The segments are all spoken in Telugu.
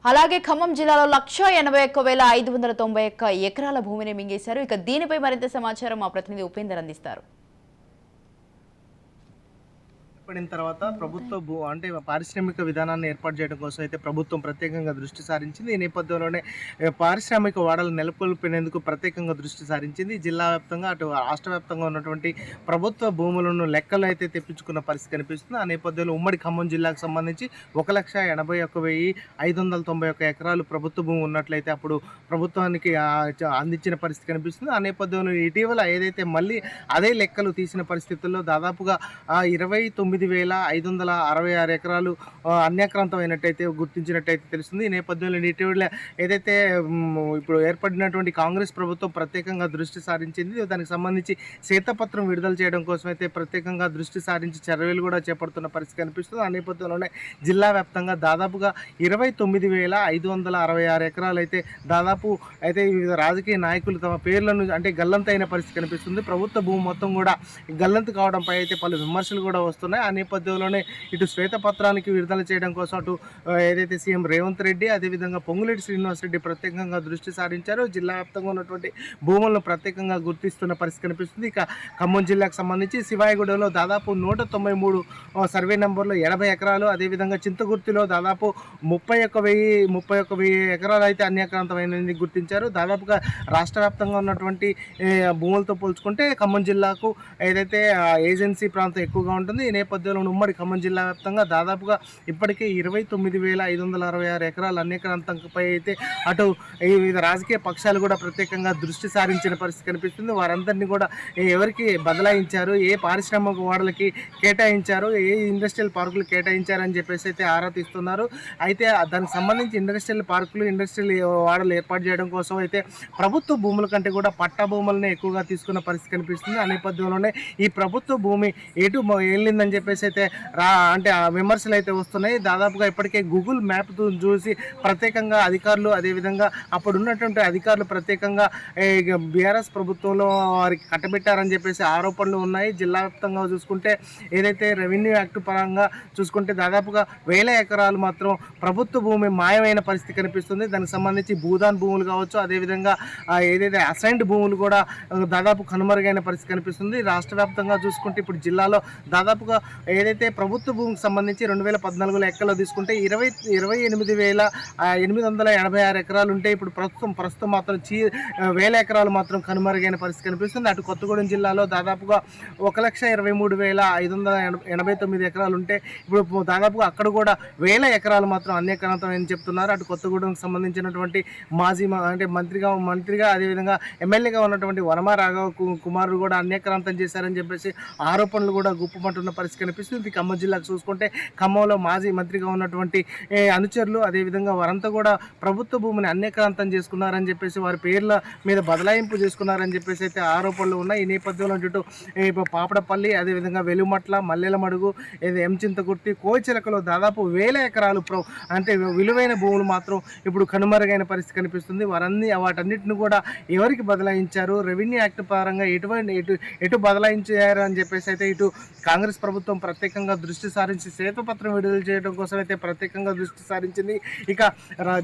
అలాగే ఖమ్మం జిల్లాలో 1,81,591 ఎకరాల భూమిని మింగేశారు. ఇక దీనిపై మరింత సమాచారం మా ప్రతినిధి ఉపేందర్ అందిస్తారు. ఏర్పడిన తర్వాత ప్రభుత్వ అంటే పారిశ్రామిక విధానాన్ని ఏర్పాటు చేయడం కోసం అయితే ప్రభుత్వం ప్రత్యేకంగా దృష్టి సారించింది. ఈ నేపథ్యంలోనే పారిశ్రామిక వాడలు నెలకొల్పేందుకు ప్రత్యేకంగా దృష్టి సారించింది. జిల్లా వ్యాప్తంగా అటు రాష్ట్ర వ్యాప్తంగా ఉన్నటువంటి ప్రభుత్వ భూములను లెక్కలు అయితే తెప్పించుకున్న పరిస్థితి కనిపిస్తుంది. ఆ నేపథ్యంలో ఉమ్మడి ఖమ్మం జిల్లాకు సంబంధించి 1,81,591 ఎకరాలు ప్రభుత్వ భూమి ఉన్నట్లయితే అప్పుడు ప్రభుత్వానికి అందించిన పరిస్థితి కనిపిస్తుంది. ఆ నేపథ్యంలో ఇటీవల ఏదైతే మళ్ళీ అదే లెక్కలు తీసిన పరిస్థితుల్లో దాదాపుగా 29,566 ఎకరాలు అన్యాక్రాంతమైనట్టయితే గుర్తించినట్టయితే తెలుస్తుంది. ఈ నేపథ్యంలో ఇటీవల ఏదైతే ఇప్పుడు ఏర్పడినటువంటి కాంగ్రెస్ ప్రభుత్వం ప్రత్యేకంగా దృష్టి సారించింది. దానికి సంబంధించి శ్వేతపత్రం విడుదల చేయడం కోసం అయితే ప్రత్యేకంగా దృష్టి సారించి చర్యలు కూడా చేపడుతున్న పరిస్థితి కనిపిస్తుంది. ఆ నేపథ్యంలోనే జిల్లా వ్యాప్తంగా దాదాపుగా 29,566 ఎకరాలు అయితే దాదాపు అయితే వివిధ రాజకీయ నాయకులు తమ పేర్లను అంటే గల్లంతైన పరిస్థితి కనిపిస్తుంది. ప్రభుత్వ భూమి మొత్తం కూడా గల్లంతు కావడంపై అయితే పలు విమర్శలు కూడా వస్తున్నాయి. ఆ నేపథ్యంలోనే ఇటు శ్వేతపత్రానికి విడుదల చేయడం కోసం అటు ఏదైతే సీఎం రేవంత్ రెడ్డి అదేవిధంగా పొంగులేటి శ్రీనివాసరెడ్డి ప్రత్యేకంగా దృష్టి సారించారు. జిల్లా వ్యాప్తంగా ఉన్నటువంటి భూములను ప్రత్యేకంగా గుర్తిస్తున్న పరిస్థితి కనిపిస్తుంది. ఇక ఖమ్మం జిల్లాకు సంబంధించి శివాయిగూడలో దాదాపు 193 సర్వే నెంబర్లో 80 ఎకరాలు, అదేవిధంగా చింతగుర్తిలో దాదాపు 31,000 ఎకరాలు అయితే అన్యాక్రాంతమైనది గుర్తించారు. దాదాపుగా రాష్ట్ర వ్యాప్తంగా ఉన్నటువంటి భూములతో పోల్చుకుంటే ఖమ్మం జిల్లాకు ఏదైతే ఏజెన్సీ ప్రాంతం ఎక్కువగా ఉంటుంది. ఈ నేపథ్యంలో ఉమ్మడి ఖమ్మం జిల్లా వ్యాప్తంగా దాదాపుగా ఇప్పటికే 29,566 ఎకరాల అన్యాక్రాంతంపై అయితే అటు వివిధ రాజకీయ పక్షాలు కూడా ప్రత్యేకంగా దృష్టి సారించిన పరిస్థితి కనిపిస్తుంది. వారందరినీ కూడా ఎవరికి బదలాయించారు, ఏ పారిశ్రామిక వాడలకి కేటాయించారు, ఏ ఇండస్ట్రియల్ పార్కులు కేటాయించారు అని చెప్పేసి అయితే ఆరా తీస్తున్నారు. అయితే దానికి సంబంధించి ఇండస్ట్రియల్ పార్కులు, ఇండస్ట్రియల్ వాడలు ఏర్పాటు చేయడం కోసం అయితే ప్రభుత్వ భూముల కంటే కూడా పట్టా భూములనే ఎక్కువగా తీసుకున్న పరిస్థితి కనిపిస్తుంది. ఆ నేపథ్యంలోనే ఈ ప్రభుత్వ భూమి ఎటు వెళ్ళిందని చెప్పేసి అయితే అంటే ఆ విమర్శలు అయితే వస్తున్నాయి. దాదాపుగా ఇప్పటికే గూగుల్ మ్యాప్ చూసి ప్రత్యేకంగా అధికారులు అదేవిధంగా అప్పుడు ఉన్నటువంటి అధికారులు ప్రత్యేకంగా బీఆర్ఎస్ ప్రభుత్వంలో వారికి కట్టబెట్టారని చెప్పేసి ఆరోపణలు ఉన్నాయి. జిల్లా వ్యాప్తంగా చూసుకుంటే ఏదైతే రెవెన్యూ యాక్ట్ పరంగా చూసుకుంటే దాదాపుగా 1,000 ఎకరాలు మాత్రం ప్రభుత్వ భూమి మాయమైన పరిస్థితి కనిపిస్తుంది. దానికి సంబంధించి భూదాన్ భూములు కావచ్చు, అదేవిధంగా ఏదైతే అసైన్డ్ భూములు కూడా దాదాపు కనుమరుగైన పరిస్థితి కనిపిస్తుంది. రాష్ట్ర వ్యాప్తంగా చూసుకుంటే ఇప్పుడు జిల్లాలో దాదాపుగా ఏదైతే ప్రభుత్వ భూమికి సంబంధించి 2014 లెక్కలో తీసుకుంటే 28,886 ఎకరాలు ఉంటే ఇప్పుడు ప్రస్తుతం మాత్రం 1,000 ఎకరాలు మాత్రం కనుమరుగైన పరిస్థితి కనిపిస్తుంది. అటు కొత్తగూడెం జిల్లాలో దాదాపుగా 1,23,589 ఎకరాలు ఉంటే ఇప్పుడు దాదాపుగా అక్కడ కూడా 1,000 ఎకరాలు మాత్రం అన్యాక్రాంతం అని చెప్తున్నారు. అటు కొత్తగూడెంకి సంబంధించినటువంటి మాజీ అంటే మంత్రిగా అదేవిధంగా ఎమ్మెల్యేగా ఉన్నటువంటి వనమా రాఘవ కుమారుడు కూడా అన్యాక్రాంతం చేశారని చెప్పేసి ఆరోపణలు కూడా గుప్పమంటున్న పరిస్థితి కనిపిస్తుంది. ఖమ్మం జిల్లాకు చూసుకుంటే ఖమ్మంలో మాజీ మంత్రిగా ఉన్నటువంటి అనుచరులు అదేవిధంగా వారంతా కూడా ప్రభుత్వ భూమిని అన్యాక్రాంతం చేసుకున్నారని చెప్పేసి వారి పేర్ల మీద బదలాయింపు చేసుకున్నారని చెప్పేసి అయితే ఆరోపణలు ఉన్నాయి. ఈ నేపథ్యంలో ఇటు పాపడపల్లి అదేవిధంగా వెలుమట్ల, మల్లెలమడుగు, ఎంచింతకుర్తి, కోచిలకలో దాదాపు 1,000 ఎకరాలు అంటే విలువైన భూములు మాత్రం ఇప్పుడు కనుమరుగైన పరిస్థితి కనిపిస్తుంది. వాటన్నిటిని కూడా ఎవరికి బదలాయించారు, రెవెన్యూ యాక్ట్ పరంగా ఎటు బదలాయించారు అని చెప్పేసి అయితే ఇటు కాంగ్రెస్ ప్రభుత్వం ప్రత్యేకంగా దృష్టి సారించి శ్వేతపత్రం విడుదల చేయడం కోసం అయితే ప్రత్యేకంగా దృష్టి సారించింది. ఇక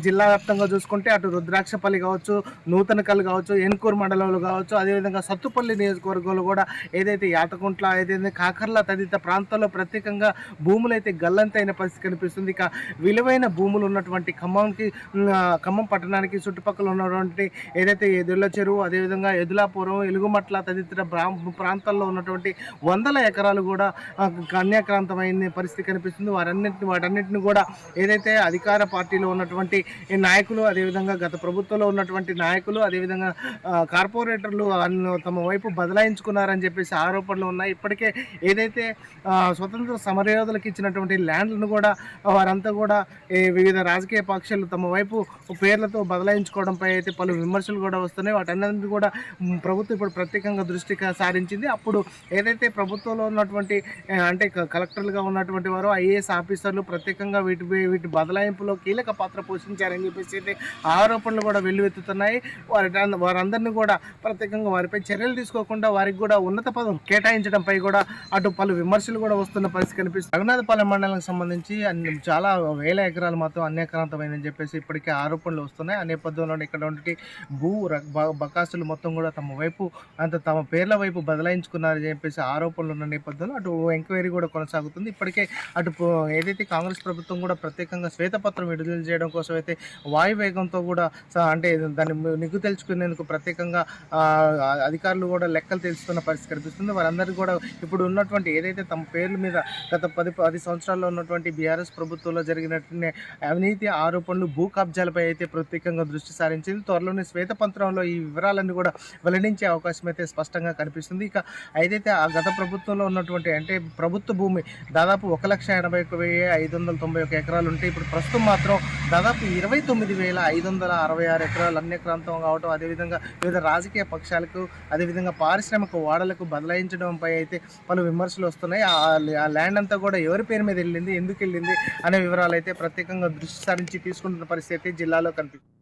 జిల్లా వ్యాప్తంగా చూసుకుంటే అటు రుద్రాక్షపల్లి కావచ్చు, నూతనకల్ కావచ్చు, ఏన్కూరు మండలంలో కావచ్చు, అదేవిధంగా సత్తుపల్లి నియోజకవర్గంలో కూడా ఏదైతే యాతకుంట్ల ఏదైతే కాకర్ల తదితర ప్రాంతాల్లో ప్రత్యేకంగా భూములు అయితే గల్లంతైన పరిస్థితి కనిపిస్తుంది. ఇక విలువైన భూములు ఉన్నటువంటి ఖమ్మం పట్టణానికి చుట్టుపక్కల ఉన్నటువంటి ఏదైతే ఎదుల చెరువు అదేవిధంగా ఎదులాపురం, ఎలుగుమట్ల తదితర ప్రాంతాల్లో ఉన్నటువంటి 100 ఎకరాలు కూడా కన్యాక్రాంతమైన పరిస్థితి కనిపిస్తుంది. వాటన్నిటిని కూడా ఏదైతే అధికార పార్టీలో ఉన్నటువంటి నాయకులు అదేవిధంగా గత ప్రభుత్వంలో ఉన్నటువంటి నాయకులు అదేవిధంగా కార్పొరేటర్లు తమ వైపు బదలాయించుకున్నారని చెప్పేసి ఆరోపణలు ఉన్నాయి. ఇప్పటికే ఏదైతే స్వతంత్ర సమరయోధులకు ఇచ్చినటువంటి ల్యాండ్లను కూడా వారంతా కూడా వివిధ రాజకీయ పక్షాలు తమ వైపు పేర్లతో బదలాయించుకోవడంపై అయితే పలు విమర్శలు కూడా వస్తున్నాయి. వాటన్నింటినీ కూడా ప్రభుత్వం ఇప్పుడు ప్రత్యేకంగా దృష్టి సారించింది. అప్పుడు ఏదైతే ప్రభుత్వంలో ఉన్నటువంటి అంటే కలెక్టర్లుగా ఉన్నటువంటి వారు ఐఏఎస్ ఆఫీసర్లు ప్రత్యేకంగా వీటి బదలాయింపులో కీలక పాత్ర పోషించారని చెప్పేసి అయితే ఆరోపణలు కూడా వెల్లువెత్తుతున్నాయి. వారందరినీ కూడా ప్రత్యేకంగా వారిపై చర్యలు తీసుకోకుండా వారికి కూడా ఉన్నత పదం కేటాయించడంపై కూడా అటు పలు విమర్శలు కూడా వస్తున్న పరిస్థితి కనిపిస్తుంది. రఘునాథపాలెం మండలానికి సంబంధించి చాలా వేల ఎకరాలు మాత్రం అన్యాక్రాంతమైందని చెప్పేసి ఇప్పటికే ఆరోపణలు వస్తున్నాయి. ఆ నేపథ్యంలో ఇక్కడ ఉంటే బకాసులు మొత్తం కూడా తమ పేర్ల వైపు బదలాయించుకున్నారని చెప్పేసి ఆరోపణలు ఉన్న నేపథ్యంలో అటు ఎంక్వైరీ కూడా కొనసాగుతుంది. ఇప్పటికే అటు ఏదైతే కాంగ్రెస్ ప్రభుత్వం కూడా ప్రత్యేకంగా శ్వేతపత్రం విడుదల చేయడం కోసం అయితే వాయువేగంతో కూడా అంటే దాన్ని నిగ్గు తెలుసుకునేందుకు ప్రత్యేకంగా అధికారులు కూడా లెక్కలు తెలుస్తున్న పరిస్థితి కనిపిస్తుంది. వారందరికీ కూడా ఇప్పుడు ఉన్నటువంటి ఏదైతే తమ పేర్ల మీద గత 10 సంవత్సరాల్లో ఉన్నటువంటి బీఆర్ఎస్ ప్రభుత్వంలో జరిగినటువంటి అవినీతి ఆరోపణలు, భూ కబ్జాలపై అయితే ప్రత్యేకంగా దృష్టి సారించింది. త్వరలోనే శ్వేతపత్రంలో ఈ వివరాలన్నీ కూడా వెల్లడించే అవకాశం అయితే స్పష్టంగా కనిపిస్తుంది. ఇక ఏదైతే ఆ గత ప్రభుత్వంలో ఉన్నటువంటి అంటే ప్రభుత్వ భూమి దాదాపు 1,80,591 ఎకరాలు ఉంటే ఇప్పుడు ప్రస్తుతం మాత్రం దాదాపు 29,566 ఎకరాలు అన్యక్రాంతం కావటం, అదేవిధంగా వివిధ రాజకీయ పక్షాలకు అదేవిధంగా పారిశ్రామిక వాడలకు బదలాయించడంపై అయితే పలు విమర్శలు వస్తున్నాయి. ఆ ల్యాండ్ అంతా కూడా ఎవరి పేరు మీద వెళ్ళింది, ఎందుకు వెళ్ళింది అనే వివరాలు అయితే ప్రత్యేకంగా దృష్టి సారించి తీసుకుంటున్న పరిస్థితి జిల్లాలో కనిపిస్తుంది.